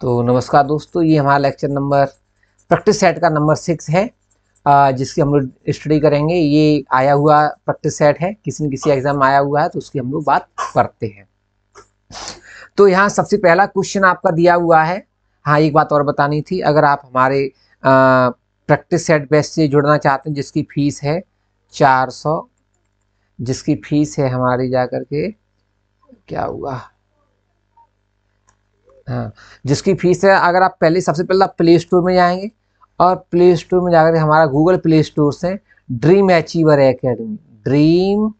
तो नमस्कार दोस्तों, ये हमारा लेक्चर नंबर प्रैक्टिस सेट का नंबर 6 है, जिसकी हम लोग स्टडी करेंगे। ये आया हुआ प्रैक्टिस सेट है, किसी न किसी एग्जाम में आया हुआ है, तो उसकी हम लोग बात करते हैं। तो यहाँ सबसे पहला क्वेश्चन आपका दिया हुआ है। हाँ, एक बात और बतानी थी, अगर आप हमारे प्रैक्टिस सेट बैच से जुड़ना चाहते हैं, जिसकी फीस है 400, जिसकी फीस है हमारी जाकर के क्या हुआ, हाँ, जिसकी फीस है, अगर आप पहले सबसे पहले आप प्ले स्टोर में जाएंगे और प्ले स्टोर में जाकर हमारा गूगल प्ले स्टोर से dream achiever academy, dream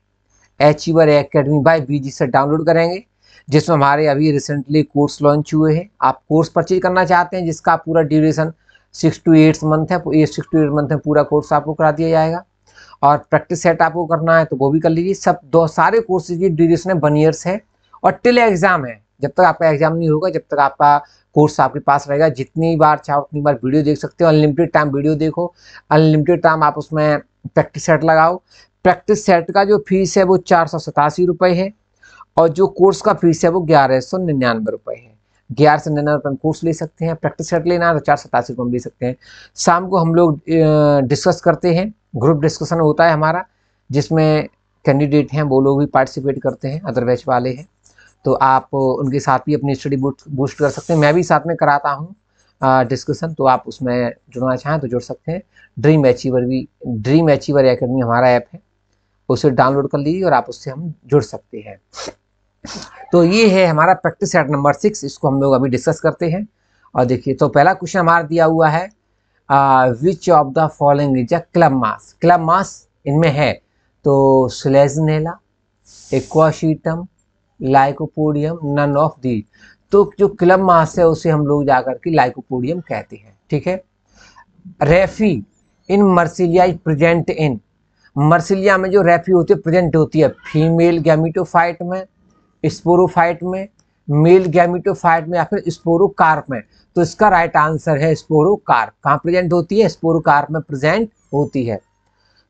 achiever academy by BG से डाउनलोड करेंगे, जिसमें हमारे अभी रिसेंटली कोर्स लॉन्च हुए हैं। आप कोर्स परचेज करना चाहते हैं जिसका पूरा ड्यूरेशन 6 to 8 मंथ है, 6 to 8 मंथ में पूरा कोर्स आपको करा दिया जाएगा। और प्रैक्टिस सेट आपको करना है तो वो भी कर लीजिए। सब दो सारे कोर्सेज की ड्यूरेशन है 1 ईयर्स है और टिल एग्जाम है। जब तक आपका एग्जाम नहीं होगा, जब तक आपका कोर्स आपके पास रहेगा, जितनी बार चाहो उतनी बार वीडियो देख सकते हो। अनलिमिटेड टाइम वीडियो देखो, अनलिमिटेड टाइम आप उसमें प्रैक्टिस सेट लगाओ। प्रैक्टिस सेट का जो फीस है वो 487 रुपये है और जो कोर्स का फीस है वो 1199 रुपये है। 1199 रुपये में कोर्स ले सकते हैं। प्रैक्टिस सेट लेना है तो 487 रुपये में ले सकते हैं। शाम को हम लोग डिस्कस करते हैं, ग्रुप डिस्कशन होता है हमारा, जिसमें कैंडिडेट हैं वो लोग भी पार्टिसिपेट करते हैं, अदर बैच वाले हैं, तो आप उनके साथ भी अपनी स्टडी बूस्ट कर सकते हैं। मैं भी साथ में कराता हूँ डिस्कशन, तो आप उसमें जुड़ना चाहें तो जुड़ सकते हैं। ड्रीम अचीवर एकेडमी हमारा ऐप है, उसे डाउनलोड कर लीजिए और आप उससे हम जुड़ सकते हैं। तो ये है हमारा प्रैक्टिस सेट नंबर 6, इसको हम लोग अभी डिस्कस करते हैं। और देखिए, तो पहला क्वेश्चन हमारा दिया हुआ है, which of the following is a club moss. Club moss इनमें है तो selaginella, equisetum, lycopodium, none of these. तो जो क्लब मास है उसे हम लोग जाकर के लाइकोपोडियम कहते हैं, ठीक है। रेफी इन मर्सिलिया प्रेजेंट इन, मर्सिलिया में जो रेफी होती है प्रेजेंट होती है फीमेल गैमिटोफाइट में, स्पोरोफाइट में, मेल गैमिटोफाइट में या फिर स्पोरोकार्प में। तो इसका राइट आंसर है स्पोरोकार्प। कहाँ प्रेजेंट होती है? स्पोरोकार्प में प्रेजेंट होती है।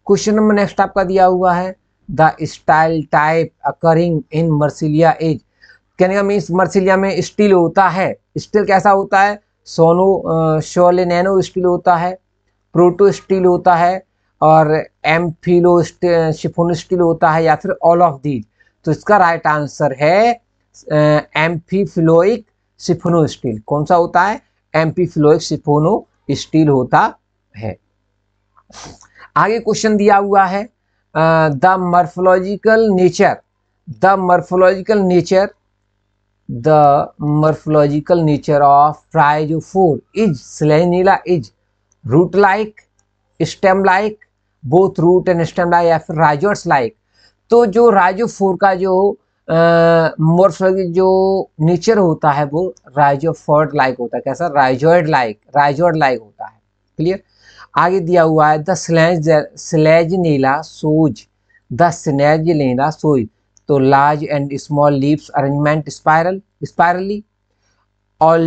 क्वेश्चन नंबर नेक्स्ट आपका दिया हुआ है, the stele type occurring in marsilea is. कहने का मीन्स मर्सिलिया में स्टील होता है। स्टील कैसा होता है? सोलेनेनो स्टील होता है, प्रोटो स्टील होता है और एम्फिलो शिफोन स्टील होता है, या फिर ऑल ऑफ दीज। तो इसका राइट आंसर है एम्फीफ्लोइक शिफोनो स्टील। कौन सा होता है? एम्फीफ्लोइक शिफोनो स्टील होता है। आगे क्वेश्चन दिया हुआ है, the morphological nature, the morphological nature, the morphological nature of rhizophore is Selaninella is root like, stem like, both root and stem like, या फिर rhizoids like। तो जो राइजोफोर का जो मोर्फोलॉजी जो नेचर होता है वो राइजोफोर्ड लाइक होता है। कैसा? राइजोइड लाइक होता है। क्लियर। आगे दिया हुआ है, द स्लेजनेला सोज, द स्लेजनेला सोज। तो large and small leaves arrangement spirally, all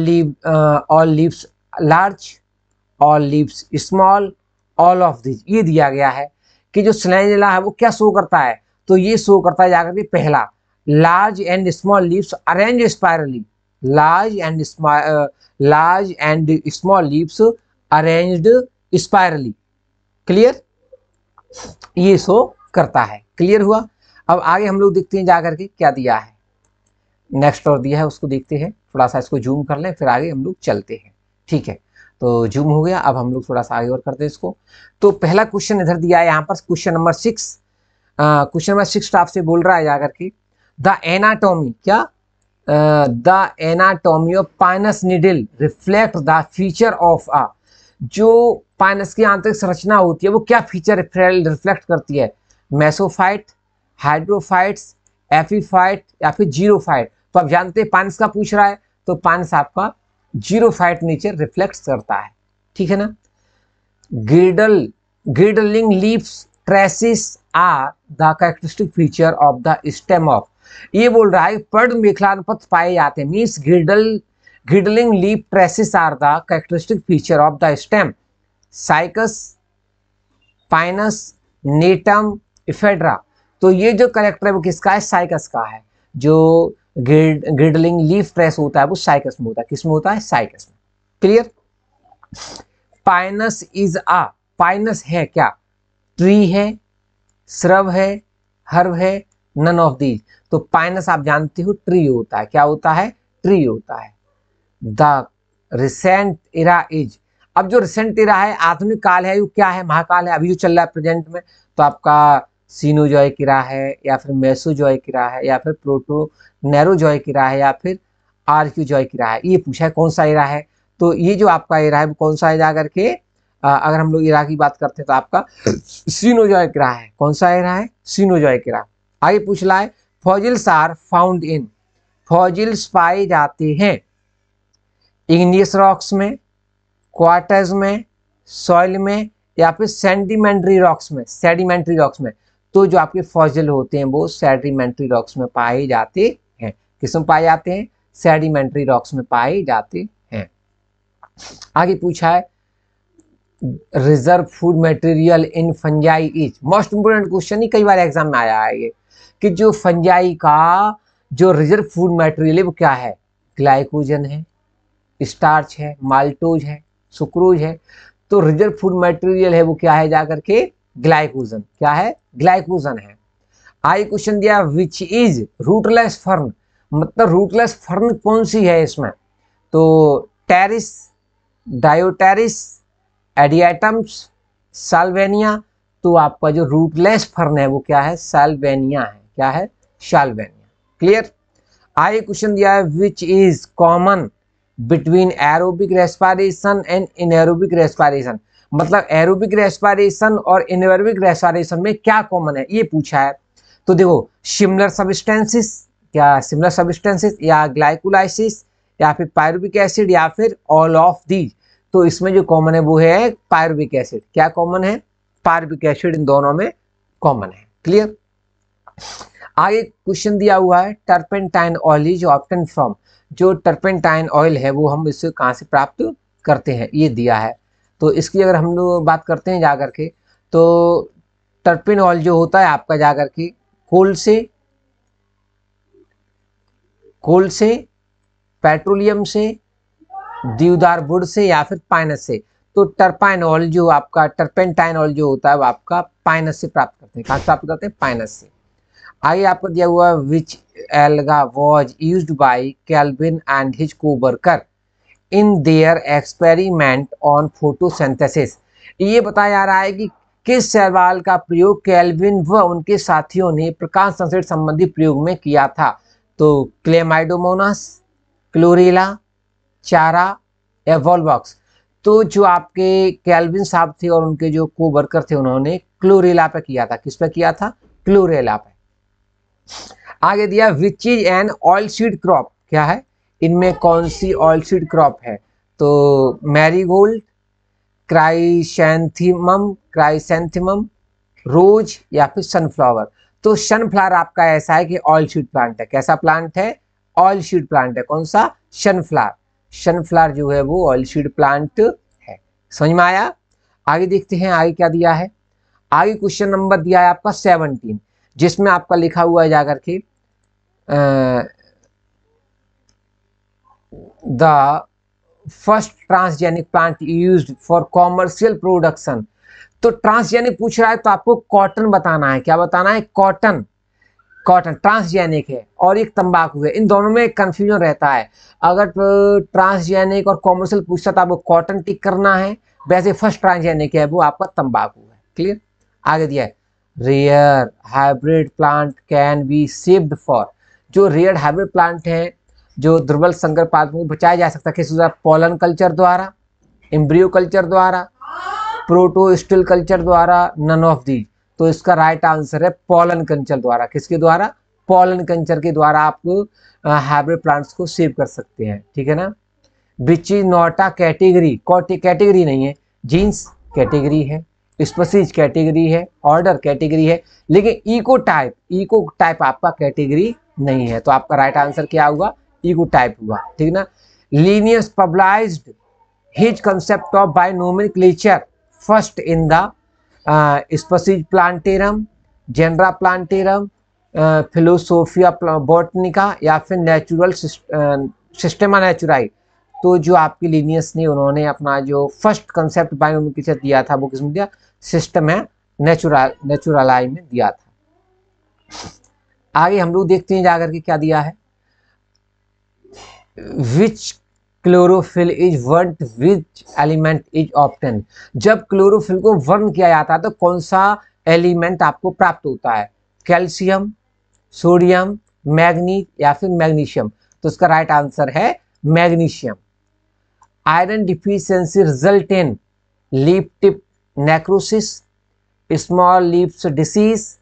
leaves large, all leaves small, all of this. ये दिया गया है कि जो स्लेजनेला है वो क्या शो करता है? तो ये शो करता है जाकर के पहला, large and small leaves arrange spirally, large and small leaves arranged spirally. Clear, ये शो करता है। क्लियर हुआ। अब आगे हम लोग देखते हैं जाकर के क्या दिया है, नेक्स्ट और दिया है उसको देखते हैं। थोड़ा सा इसको जूम कर लें, फिर आगे हम लोग चलते हैं, ठीक है। तो जूम हो गया, अब हम लोग थोड़ा सा आगे और करते हैं इसको। तो पहला क्वेश्चन इधर दिया है यहाँ पर, क्वेश्चन नंबर 6। क्वेश्चन नंबर 6 आपसे बोल रहा है जाकर के, द एनाटॉमी, क्या? The anatomy of Pinus needle reflect the feature of a. जो पाइनस की आंतरिक संरचना होती है वो क्या फीचर रिफ्लेक्ट करती है? मेसोफाइट, हाइड्रोफाइट्स, एफीफाइट या फिर जीरोफाइट। तो आप जानते हैं पाइनस का पूछ रहा है, तो पाइनस आपका जीरोफाइट नेचर रिफ्लेक्ट करता है, ठीक है ना। Girdling leaves traces are the characteristic feature of the stem of. ये बोल रहा है पर्ण मेखलानुपथ पाए जाते हैं, means girdling leaf traces are the characteristic feature of the stem. Cycas, pinus, gnetum, ephedra. तो ये जो करेक्टर है वो किसका है? साइकस का है। जो गिल्डलिंग लीफ ट्रेस होता है वो साइकस में होता है। किस में होता है? साइकस में। Clear? Pinus is a, Pinus है क्या? ट्री है, श्रब है, हर्ब है, नन ऑफ दीज। तो पाइनस आप जानते हो ट्री होता है। क्या होता है? ट्री होता है। द रिसेंट इरा इज, अब जो रिसेंट इरा है, आधुनिक काल है, वो क्या है? महाकाल है, अभी जो चल रहा है प्रेजेंट में। तो आपका सीनोजॉइक इरा है, या फिर मेसोजॉइक इरा है, या फिर प्रोटो नैरोजॉइक इरा है, या फिर आर्क्योजॉइक इरा है। ये पूछा है कौन सा इरा है। तो ये जो आपका इरा है वो कौन सा है? जा करके अगर हम लोग इरा की बात करते हैं तो आपका सीनोजॉइक इरा है। कौन सा इरा है? सीनोजॉइक इरा। आगे पूछ रहा है fossils are found in, fossils पाए जाते हैं इग्नियस रॉक्स में, क्वार्टर्स में, सॉइल में, या फिर सेडिमेंट्री रॉक्स में। सेडिमेंट्री रॉक्स में। तो जो आपके फॉसिल होते हैं वो सेडिमेंट्री रॉक्स में पाए जाते हैं। किस में पाए जाते हैं? सेडिमेंट्री रॉक्स में पाए जाते हैं। आगे पूछा है reserve food material in fungi is, most important question ही कई बार एग्जाम में आया है ये, कि जो फंजाई का जो रिजर्व फूड मटेरियल है वो क्या है? ग्लाइकोजन है, स्टार्च है, माल्टोज है, सुक्रोज है। तो रिजर्व फूड मटेरियल है वो क्या है? जाकर के ग्लाइकोजन। क्या है? ग्लाइकोजन है। आई क्वेश्चन दिया विच इज रूटलेस फर्न, मतलब रूटलेस फर्न कौन सी है इसमें? तो टेरिस, डायोटेरिस, एडिएटम्स, साल्वेनिया। तो आपका जो रूटलेस फर्न है वो क्या है? साल्वेनिया है। क्या है? साल्वेनिया। क्लियर? आगे क्वेश्चन दिया है which is common between aerobic respiration and anaerobic respiration, मतलब एरोबिक रेस्पिरेशन और इनएरोबिक रेस्पिरेशन में क्या कॉमन है, ये पूछा है। तो देखो सिमिलर सब्सटेंसेस, क्या सिमिलर सब्सटेंसेस, या ग्लाइकोलाइसिस, या फिर पायरुविक एसिड, या फिर ऑल ऑफ दीज। तो इसमें जो कॉमन है वो है पायरुविक एसिड। क्या कॉमन है? पायरुविक एसिड इन दोनों में कॉमन है। क्लियर? आगे क्वेश्चन दिया हुआ है turpentine oil is obtain from, जो टर्पेंटाइन ऑयल है वो हम इससे कहाँ से प्राप्त करते हैं, ये दिया है। तो इसकी अगर हम लोग बात करते हैं जाकर के, तो टर्पेन ऑयल जो होता है आपका जाकर के कोल से, पेट्रोलियम से, देवदार वुड से, या फिर पाइनस से। तो टर्पाइन ऑयल जो आपका टर्पेंटाइन ऑयल जो होता है वो आपका पाइनस से प्राप्त करते हैं। कहाँ से प्राप्त करते हैं? पाइनस से। आगे आपको दिया हुआ which alga was used by Calvin and his coworker in their experiment on photosynthesis. ये बताया जा रहा है कि किस शैवाल का प्रयोग कैल्विन व उनके साथियों ने प्रकाश संश्लेषण संबंधी प्रयोग में किया था। तो क्लेमाइडोमोनास, क्लोरेला, चारा, या वॉलबॉक्स। तो जो आपके कैल्विन साहब थे और उनके जो कोवर्कर थे उन्होंने क्लोरेला पे किया था। किस पे किया था? क्लोरेला पे। आगे दिया which is an oil seed crop, क्या है? इनमें कौन सी ऑयल सीड क्रॉप है? तो मैरीगोल्ड, क्राइसैंथेमम, रोज, या फिर सनफ्लावर। तो सनफ्लावर आपका ऐसा है कि ऑयल सीड प्लांट है। कैसा प्लांट है? ऑयल सीड प्लांट है। कौन सा? सनफ्लावर। सनफ्लावर जो है वो ऑयल सीड प्लांट है। समझ में आया? आगे देखते हैं आगे क्या दिया है। आगे क्वेश्चन नंबर दिया है आपका 17, जिसमें आपका लिखा हुआ है जाकर के the first transgenic plant used for commercial production. तो ट्रांसजेनिक पूछ रहा है तो आपको कॉटन बताना है। क्या बताना है? कॉटन। कॉटन ट्रांसजेनिक है और एक तंबाकू है, इन दोनों में कंफ्यूजन रहता है। अगर ट्रांसजेनिक और कॉमर्शियल पूछता तो आपको कॉटन टिक करना है, वैसे फर्स्ट ट्रांसजेनिक है वो आपका तंबाकू है। क्लियर? आगे दिया है rare hybrid plant can be saved for, जो रेयर हाइब्रिड प्लांट हैं जो दुर्बल संकर पादपों को बचाया जा सकता है किस द्वारा? पॉलन कल्चर द्वारा, एम्ब्रियो कल्चर द्वारा, प्रोटो स्टिल कल्चर द्वारा, नन ऑफ दी। तो इसका राइट आंसर है पॉलन कल्चर द्वारा। किसके द्वारा? पॉलन कल्चर के द्वारा आप हाइब्रिड प्लांट्स को सेव कर सकते हैं। ठीक है ना? Which is not a category, category नहीं है। जीन्स कैटेगरी है, स्पीशीज कैटेगरी है, ऑर्डर कैटेगरी है, लेकिन इको टाइप आपका कैटेगरी नहीं है। तो आपका राइट आंसर क्या हुआ? इको टाइप हुआ। ठीक ना? Linnaeus published his concept of binomial nomenclature first in the species plantarum, genera plantarum, philosophia botanica या फिर नेचुरल सिस्टमा नेचुराई। तो जो आपके लीनियस ने उन्होंने अपना जो फर्स्ट कंसेप्ट बायोनोमेनक्लेचर दिया था वो किसमें दिया, सिस्टम है नेचुरलाई में दिया था। आगे हम लोग देखते हैं जाकर के क्या दिया है, which chlorophyll is burnt which element is obtained. जब क्लोरोफिल को वर्न किया जाता है तो कौन सा एलिमेंट आपको प्राप्त होता है, कैल्शियम, सोडियम, मैग्नीज या फिर मैग्नीशियम। तो इसका राइट आंसर है magnesium. Iron deficiency result in leaf tip necrosis, small leaves disease,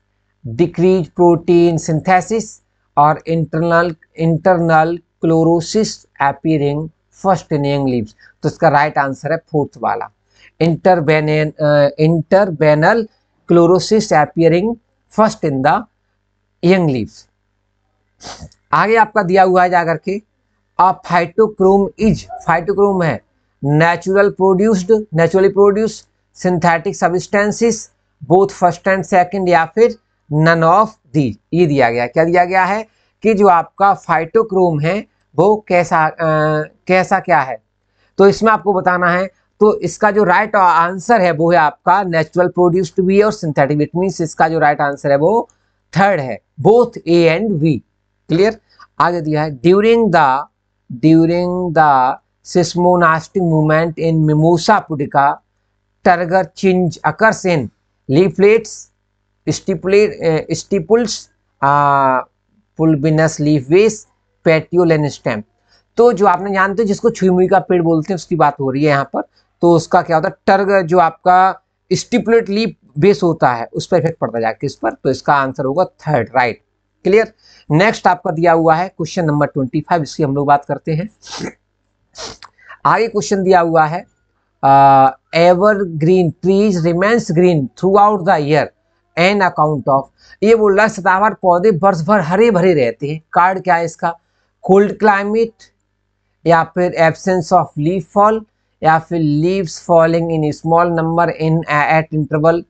decrease protein synthesis और internal chlorosis appearing first in young leaves. तो इसका राइट आंसर है फोर्थ वाला, interveinal chlorosis appearing first in the young leaves. आगे आपका दिया हुआ है जाकर के फाइटोक्रोम इज, फाइटोक्रोम है naturally produced synthetic substances both first and second या फिर नन ऑफ दी। ये दिया गया, क्या दिया गया है कि जो आपका फाइटोक्रोम है वो कैसा क्या है। तो इसमें आपको बताना है, तो इसका जो राइट आंसर है वो है आपका नेचुरल प्रोड्यूस्ड भी और सिंथेटिक। इट मींस इसका जो राइट आंसर है वो थर्ड है, both A and B. Clear. आगे दिया है during the seismonastic movement in mimosa pudica turgor change occurs in leaflets, stipules, pulvinus leaf base, petiole and stem. तो जो आपने जानते हो जिसको छुई का पेड़ बोलते हैं उसकी बात हो रही है यहाँ पर। तो उसका क्या होता है, टर्ग जो आपका स्टिपुलेट लीफ बेस होता है उस पर इफेक्ट पड़ता है किस पर, तो इसका आंसर होगा थर्ड, राइट। क्लियर। नेक्स्ट आपका दिया हुआ है क्वेश्चन नंबर 25, इसकी हम लोग बात करते हैं। आगे क्वेश्चन दिया हुआ है evergreen trees remains green through out the year an account of. ये बोल रहा है सदाबहार पौधे वर्ष भर हरे भरे रहते हैं, कार्ड क्या है इसका, कोल्ड क्लाइमेट या फिर एब्सेंस ऑफ लीफ फॉल या फिर leaves falling in small number in at interval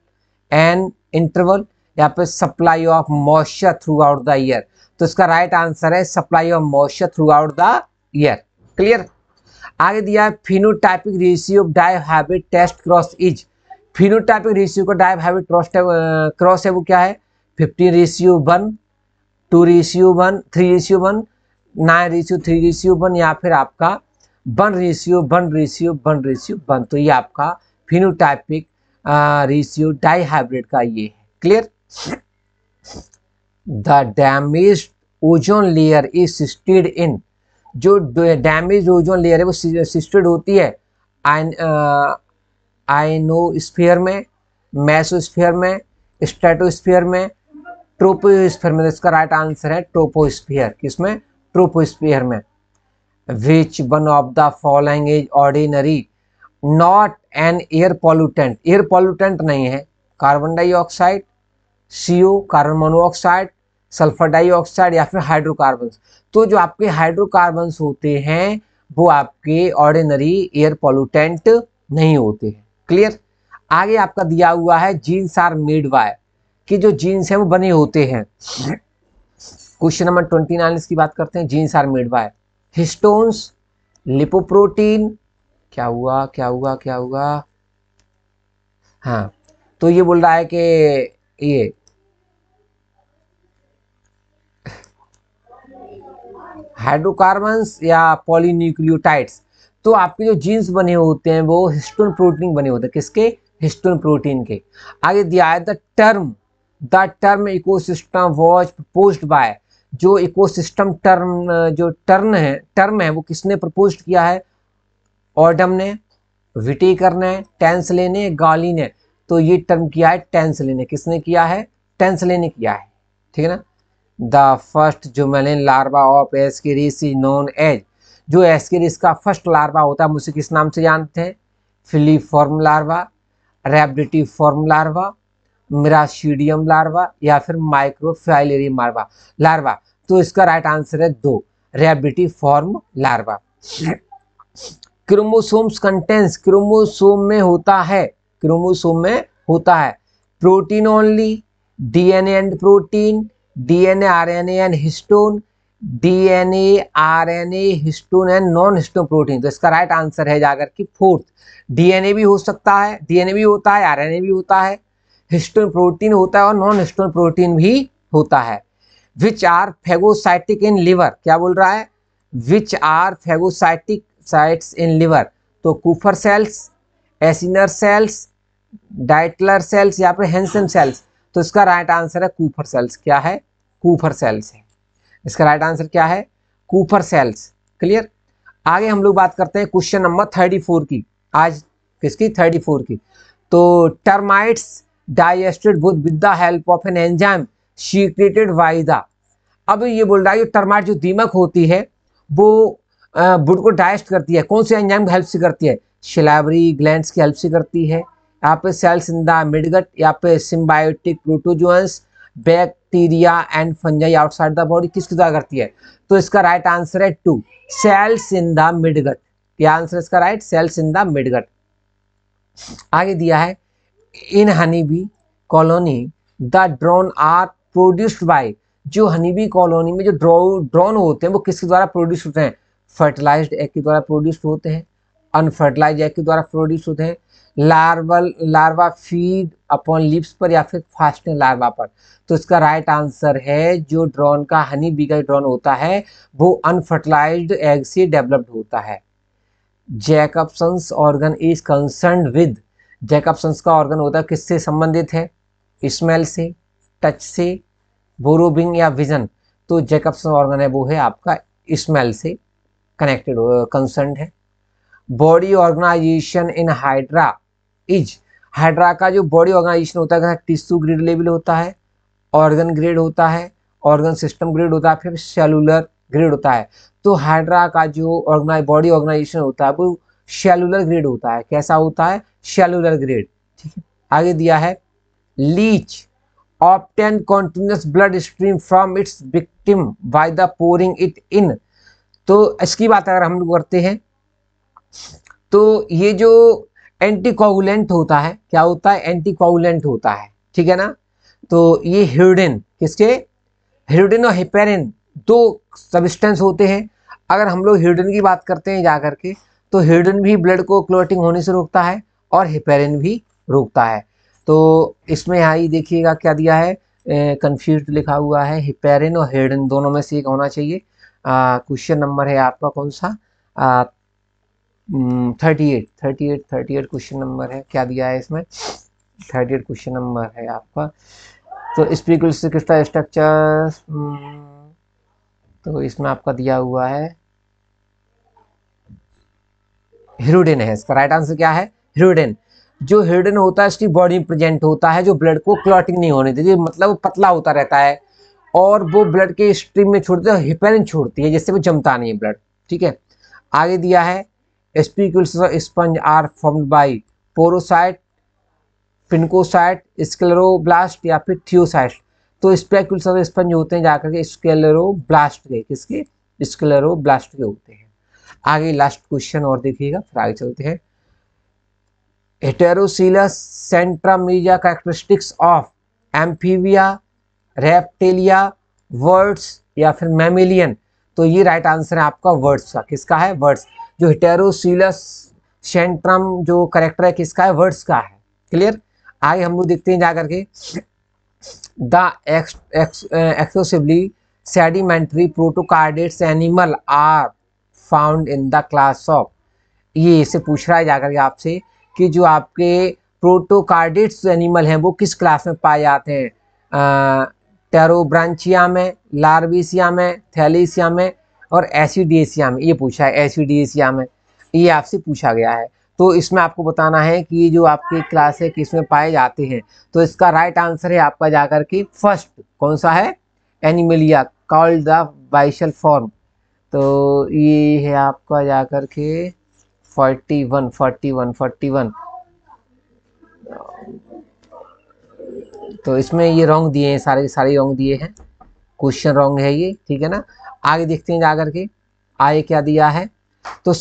an interval या फिर supply of moisture throughout the year. तो इसका राइट आंसर है supply of moisture throughout the year. Clear. आगे दिया है phenotypic ratio of dihybrid test cross is. Phenotypic ratio का dihybrid cross है वो क्या है, 15:1, 2:1, 3:1, 9:3:1 या फिर आपका 1:1:1:1। तो ये आपका फिनोटाइपिक रेशियो डायहाइब्रिड का ये है। Clear. The damage ozone layer is sited in, जो डैमेज ओजोन लेयर है वो सिस्टेड होती है आयनोस्फीयर में, मेसोस्फीयर में, स्ट्रेटोस्फीयर में, ट्रोपोस्फीयर में। इसका राइट आंसर है ट्रोपोस्फीयर। किसमें, ट्रोपोस्फीयर में। Which one of the following is ordinary not an air pollutant. Air pollutant नहीं है, carbon dioxide, CO carbon monoxide, sulphur dioxide या फिर हाइड्रोकार्बन्स। तो जो आपके हाइड्रोकार्बन्स होते हैं वो आपके ऑर्डिनरी एयर पॉल्यूटेंट नहीं होते हैं। क्लियर। आगे आपका दिया हुआ है जीन्स आर मेड बाय, कि जो जीन्स है वो बने होते हैं। क्वेश्चन नंबर 29 इसकी बात करते हैं। Genes are made by histones, lipoprotein, क्या हुआ, हाँ तो ये बोल रहा है कि ये हाइड्रोकार्बन्स या पॉलीन्यूक्लियोटाइड्स। तो आपके जो जीन्स बने होते हैं वो हिस्टोन प्रोटीन बने होते हैं, किसके, हिस्टोन प्रोटीन के। आगे दिया है the term ecosystem was proposed by. जो इकोसिस्टम टर्म है वो किसने प्रपोज किया है, ऑडम ने, विटेकर ने, टेंसले ने, गाली ने। तो ये टर्म किया है टेंसले ने। किसने किया है, टेंसले ने किया है। ठीक है ना। The first juvenile larva of ascaris is known as. जो एस्केरिस का फर्स्ट लार्वा होता है हम उसे किस नाम से जानते हैं, filariform larva, rhabditiform larva, miracidium larva या फिर माइक्रोफाइलेरियम लार्वा। तो इसका राइट आंसर है 2, रैबिडिफॉर्म लार्वा। क्रोमोसोम्स कंटेंस, क्रोमोसोम में होता है protein only, DNA and protein, DNA, RNA and histone, DNA, RNA, histone and non histone protein. तो इसका राइट आंसर है जाकर कि फोर्थ, डीएनए भी हो सकता है, डीएनए भी होता है, आरएनए भी होता है, हिस्टोन प्रोटीन होता है और नॉन हिस्टोन प्रोटीन भी होता है। Which are phagocytic in liver, क्या बोल रहा है, which are phagocytic sites in liver. तो Kupffer cells, acinar cells, Deiters cells या फिर हेंसन सेल्स। तो इसका राइट आंसर है कूफर सेल्स। क्या है, कूफर सेल्स है इसका राइट आंसर। क्या है, कूफर सेल्स। क्लियर। आगे हम लोग बात करते हैं क्वेश्चन नंबर 34 की, आज किसकी, 34 की। तो termites digested would with the help of an enzyme secreted by the. अब ये बोल रहा है टर्माइट जो दीमक होती है वो वुड को डाइजेस्ट करती है, कौन से एंजाइम की हेल्प से करती है, सिलावरी ग्लैंड्स की हेल्प से करती है, यहाँ पे सेल्स इन द मिडगट, यहाँ पे symbiotic protozoans, bacteria and fungi outside the body, किसकी द्वारा करती है। तो इसका राइट आंसर है 2, सेल्स इन द मिडगट। क्या आंसर इसका right, cells in the midgut. आगे दिया है in honey bee colony the drone are produced by. जो हनी बी कॉलोनी में जो ड्रोन होते हैं वो किसके द्वारा प्रोड्यूस होते हैं, फर्टिलाइज्ड एग के द्वारा प्रोड्यूस होते हैं, अनफर्टिलाइज्ड एग के द्वारा प्रोड्यूस होते हैं, लार्वा फीड अपॉन लिप्स पर या फिर फास्टिंग लार्वा पर। तो इसका राइट आंसर है जो ड्रोन का हनी बी का ड्रोन होता है वो अनफर्टिलाइज्ड एग से डेवलप्ड होता है। जैकबसन्स ऑर्गन इज कंसर्न्ड विद, जैकबसन्स का ऑर्गन होता है किससे संबंधित है, स्मेल से, टच से, बोरोबिंग या विजन। तो जैकबसन ऑर्गन है वो है आपका स्मेल से कनेक्टेड कंसर्न्ड है। Body organization in hydra is, hydra का जो बॉडी ऑर्गेनाइजेशन होता है टिश्यू ग्रिड लेवल होता है, ऑर्गन ग्रिड होता है, ऑर्गन सिस्टम ग्रिड होता है, फिर सेलुलर ग्रिड होता है। तो हाइड्रा का जो बॉडी ऑर्गेनाइजेशन होता है वो सेलुलर ग्रिड होता है। कैसा होता है, सेलुलर ग्रिड। ठीक है। आगे दिया है leech obtain continuous blood stream from its victim by the pouring it in. तो इसकी बात अगर हम लोग करते हैं तो ये जो एंटीकोगुलेंट होता है, क्या होता है, एंटीकोगुलेंट होता है। ठीक है ना। तो ये हिर्डिन, किसके, हिर्डिन और हेपेरिन दो सब्सटेंस होते हैं। अगर हम लोग हिर्डिन की बात करते हैं जाकर के तो हिर्डिन भी ब्लड को क्लॉटिंग होने से रोकता है और हेपेरिन भी रोकता है। तो इसमें यहाँ ही देखिएगा क्या दिया है, कंफ्यूज लिखा हुआ है, हेपेरिन और हिर्डिन दोनों में से एक होना चाहिए। क्वेश्चन नंबर है आपका कौन सा, 38 क्वेश्चन नंबर है। क्या दिया है इसमें, 38 क्वेश्चन नंबर है आपका। तो स्पीकल से किसका स्ट्रक्चर, तो इसमें आपका दिया हुआ है हिरुडिन है। इसका राइट आंसर क्या है, हिरुडिन। जो हिरुडिन होता है इसकी बॉडी में प्रेजेंट होता है, जो ब्लड को क्लॉटिंग नहीं होने देती, मतलब पतला होता रहता है और वो ब्लड के स्ट्रीम में छोड़ती है, हेपेरिन छोड़ती है जिससे वो जमता नहीं है ब्लड। ठीक है। आगे दिया है spicules sponge are formed by porocyte, pinacocyte, scleroblast या फिर थियोसाइट। तो स्पेक्युल्स ऑफ स्पंज होते हैं जाकर के स्क्लेरोब्लास्ट के, किसके, स्क्लेरोब्लास्ट के होते हैं। आगे लास्ट क्वेश्चन और देखिएगा फिर आगे चलते हैं। Heterocoelous centra characteristics of amphibia, reptilia, birds या फिर मैमिलियन। तो ये राइट आंसर है आपका वर्ड्स का। किसका है, वर्ड्स। जो हेटेरोसिलस सेंट्रम जो करेक्टर है किसका है, वर्ड्स का है। क्लियर। आगे हम लोग देखते हैं जाकर के the exclusively sedimentary protochordates animal are found in the class of. ये इसे पूछ रहा है जाकर के आपसे कि जो आपके प्रोटोकार्डेट्स एनिमल हैं वो किस क्लास में पाए जाते हैं, टेरोब्रांचिया में, लार्विसिया में, थैलीसिया में और एसिडिएसिया में। ये पूछा है एसिडिएसिया में, ये आपसे पूछा गया है। तो इसमें आपको बताना है कि जो आपके क्लास है किसमें पाए जाते हैं। तो इसका राइट आंसर है आपका जाकर के फर्स्ट, कौन सा है, एनिमलिया कॉल्ड द बाइशल फॉर्म। तो ये है आपका जाकर के 41। तो इसमें ये रॉन्ग दिए हैं, सारे रॉन्ग दिए हैं, क्वेश्चन रॉन्ग है ये। ठीक है ना। आगे देखते हैं जाकर के आगे क्या दिया है। तो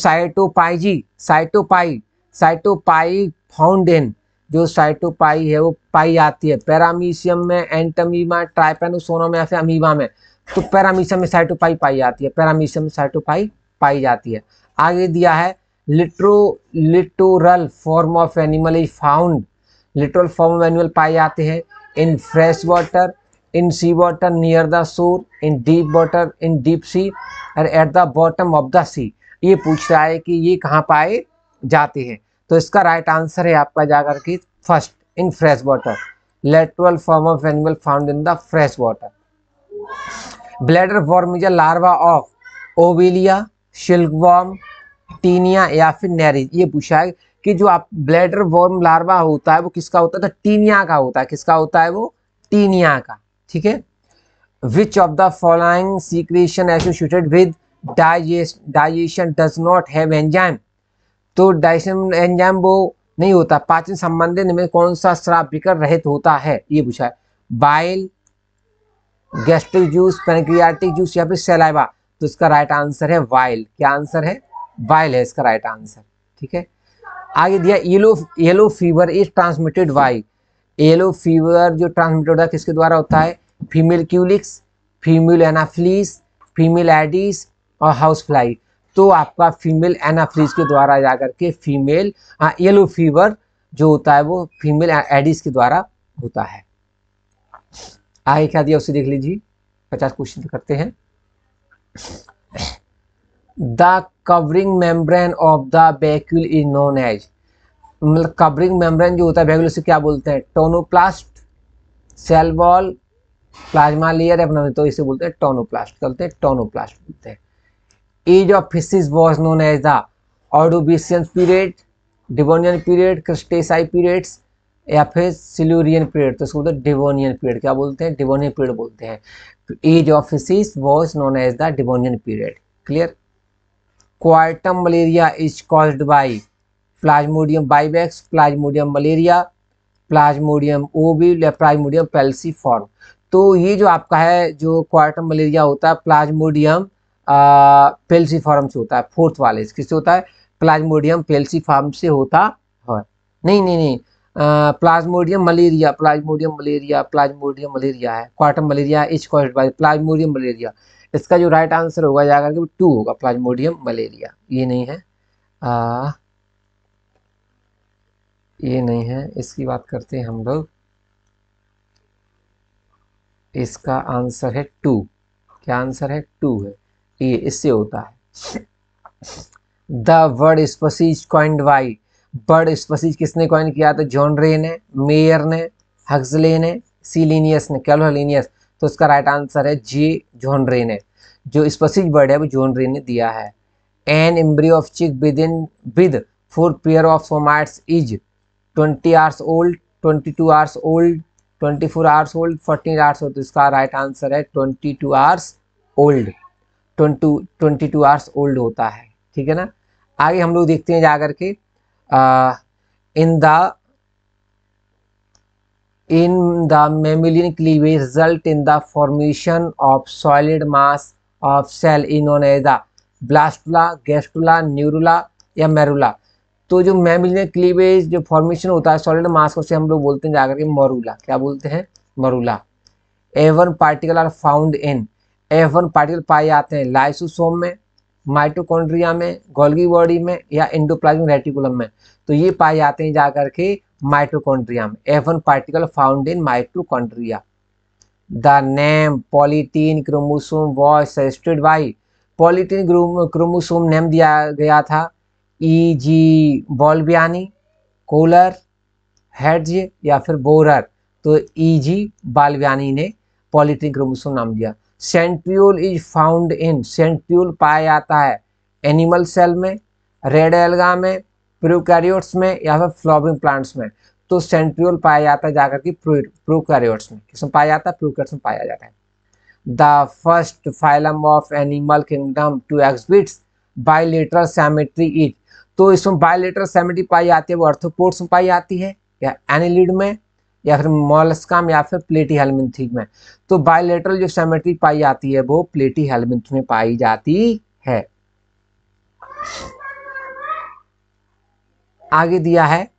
साइटोपाई फाउंड इन जो साइटोपाई है वो पाई जाती है पैरामीशियम में, एंटमीमा, ट्राइपेनोसोमा में या फिर अमीबा में। तो पैरामीशियम में साइटोपाई पाई जाती है, पैरामीशियम में साइटोपाई पाई जाती है। आगे दिया है littoral form of animal is found, littoral form of animal पाए जाते हैं in fresh water, in sea water near the shore, in deep water, in deep sea और at the bottom of the sea. ये पूछ रहा है कि ये कहाँ पाए जाते हैं, तो इसका राइट आंसर है आपका जाकर के first, in fresh water, lateral form of animal found in the fresh water. Bladder worm is a larva of obelia, silkworm, taenia या फिर नेरिज। ये पूछा है कि जो आप ब्लैडर वॉर्म लार्वा होता है वो किसका होता है, तो टीनिया का होता है। किसका होता है वो, टीनिया का। ठीक है। Which of the following secretion associated with digestion does not have enzyme. तो डाइजेशन एंजाइम वो नहीं होता, पाचन संबंधी में कौन सा स्राव विकर रहित होता है, ये पूछा है। Bile, gastric juice, pancreatic juice या फिर सलाइवा। तो इसका राइट आंसर है वाइल। क्या आंसर है, वाइल है इसका राइट आंसर। ठीक है। आगे दिया yellow fever is transmitted by. Yellow fever जो ट्रांसमिटेड होता है किसके द्वारा होता है, female culex, female anopheles, female aedes और हाउस फ्लाई। तो आपका फीमेल एनाफ्लीस के द्वारा जाकर के फीमेल येलो फीवर जो होता है वो फीमेल एडिस के द्वारा होता है। आगे क्या दिया उसे देख लीजिए, 50 क्वेश्चन करते हैं। The covering membrane of the vacuole is known as, मतलब कवरिंग मेम्ब्रेन जो होता है वैक्यूल से क्या बोलते हैं, tonoplast, cell wall, plasma layer अपना, तो इसे बोलते हैं टोनोप्लास्ट, बोलते हैं टोनोप्लास्ट बोलते हैं। Age of fishes was known as the ordovician period, devonian period, cretaceous periods या फिर सिल्यूरियन पीरियड। तो इसको बोलते हैं डिवोनियन पीरियड। क्या बोलते हैं, डिवोनियन पीरियड बोलते हैं। Age of fishes was known as the devonian period. Clear. Quartan malaria is caused by plasmodium vivax, plasmodium malaria, plasmodium ovale या प्लाज्मोडियम पेल्सिफॉर्म। तो ये जो आपका है जो क्वार्टम मलेरिया होता है प्लाज्मोडियम पेल्सिफॉर्म से होता है, फोर्थ वाले किससे होता है, प्लाज्मोडियम पेल्सिफॉर्म से होता है। नहीं नहीं नहीं, plasmodium malaria, plasmodium malaria, plasmodium malaria है, quartan malaria is caused by plasmodium malaria. इसका जो राइट आंसर होगा जाकर के 2 होगा, प्लाज्मोडियम मलेरिया। ये नहीं है, ये नहीं है, इसकी बात करते हैं हम लोग। इसका आंसर है 2। क्या आंसर है, 2 है, ये इससे होता है। The word species coined bye, bird species किसने कॉइन किया था, जॉन रे ने, मेयर ने, हक्सले ने, सी लीनियस ने, कैलो लीनियस। तो इसका राइट आंसर है जे, जॉन रे ने। जो स्पीसीज बर्ड है वो जॉन रे ने दिया है। एन एम्ब्रियो ऑफ चिक with 4 pair of somites is 20 hours old, 22 hours old, 24 hours old, 14 hours old. तो इसका राइट आंसर है 22 आवर्स ओल्ड, 22 आवर्स ओल्ड होता है। ठीक है ना। आगे हम लोग देखते हैं जाकर के in the mammalian cleavage result in the formation of solid mass of cell is known as the blastula, gastrula, neurula या मेरुला। तो जो मैमिलियन क्लीवेज जो फॉर्मेशन होता है सॉलिड मास को से हम लोग बोलते हैं जाकर के मरूला। क्या बोलते हैं, मरूला। F1 particle are found in, F1 particle पाए जाते हैं लाइसोसोम में, माइटोकॉन्ड्रिया में, गोल्गी बॉडी में या एंडोप्लाज्मिक रेटिकुलम में। तो ये पाए जाते हैं जाकर के माइटोकॉन्ड्रिया में। F1 particle found in mitochondria. The name polytene chromosome was suggested by, polytene chromosome name दिया गया था E.G. बॉल्बियानी, कोलर, हेड्ज या फिर बोरर। तो E.G. बाल्बियानी ने पॉलीटीन क्रोमोसोम नाम दिया। Centriole is found in, centriole पाया जाता है एनिमल सेल में, रेड एल्गा में, प्रोकैरियोट्स में या फिर फ्लावरिंग प्लांट्स में। तो सेंट्रियोल पाया जाता है जाकर के प्रोकैरियोट्स में। किसमें पाया जाता है, प्रोकैरियोट्स में पाया जाता है। The first phylum of animal kingdom to exhibit bilateral symmetry is. तो इसमें बाइलेटरल सिमेट्री पाई जाती है वो आर्थ्रोपोड्स में पाई जाती है या एनिलिड में या फिर मोलस्का में या फिर प्लेटीहेल्मिन्थ में। तो बाइलेटरल जो सिमेट्री पाई जाती है वो प्लेटीहेल्मिन्थ में पाई जाती है। आगे दिया है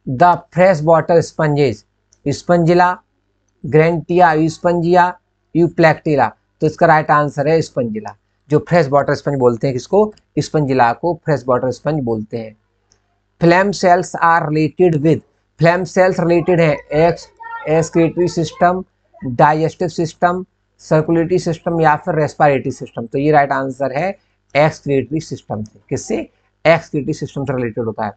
द फ्रेश वाटर स्पंजेज, स्पंजिला, ग्रेंटिया, यूस्पंजिया, यूप्लेक्टिला। तो इसका राइट आंसर है स्पंजिला। जो फ्रेश वाटर स्पंज बोलते हैं किसको, स्पंजिला को फ्रेश वाटर स्पंज बोलते हैं। Flame cells are related with, flame cells related है excretory system, digestive system, circulatory system या फिर रेस्पिरेटरी सिस्टम। तो ये राइट आंसर है एक्सक्रीटरी सिस्टम से। किससे, एक्सक्रीटरी सिस्टम से रिलेटेड होता है।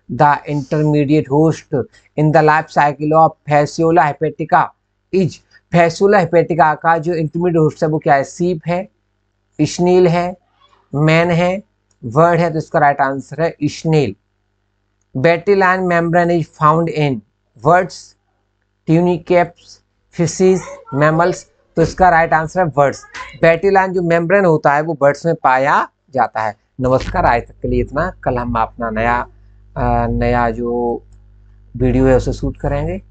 The intermediate host in the life cycle of fasciola hepatica is, fasciola hepatica का जो इंटरमीडिएट होस्ट है वो क्या है, सीप है, स्नेल है, मैन है, वर्ड है। तो इसका राइट आंसर है snail. Vitelline membrane is found in birds, tunicates, fishes, mammals. तो इसका राइट आंसर है बर्ड्स। बेटिलाइन जो मेम्ब्रेन होता है वो बर्ड्स में पाया जाता है। नमस्कार, आज तक के लिए इतना। कल हम अपना नया जो वीडियो है उसे शूट करेंगे।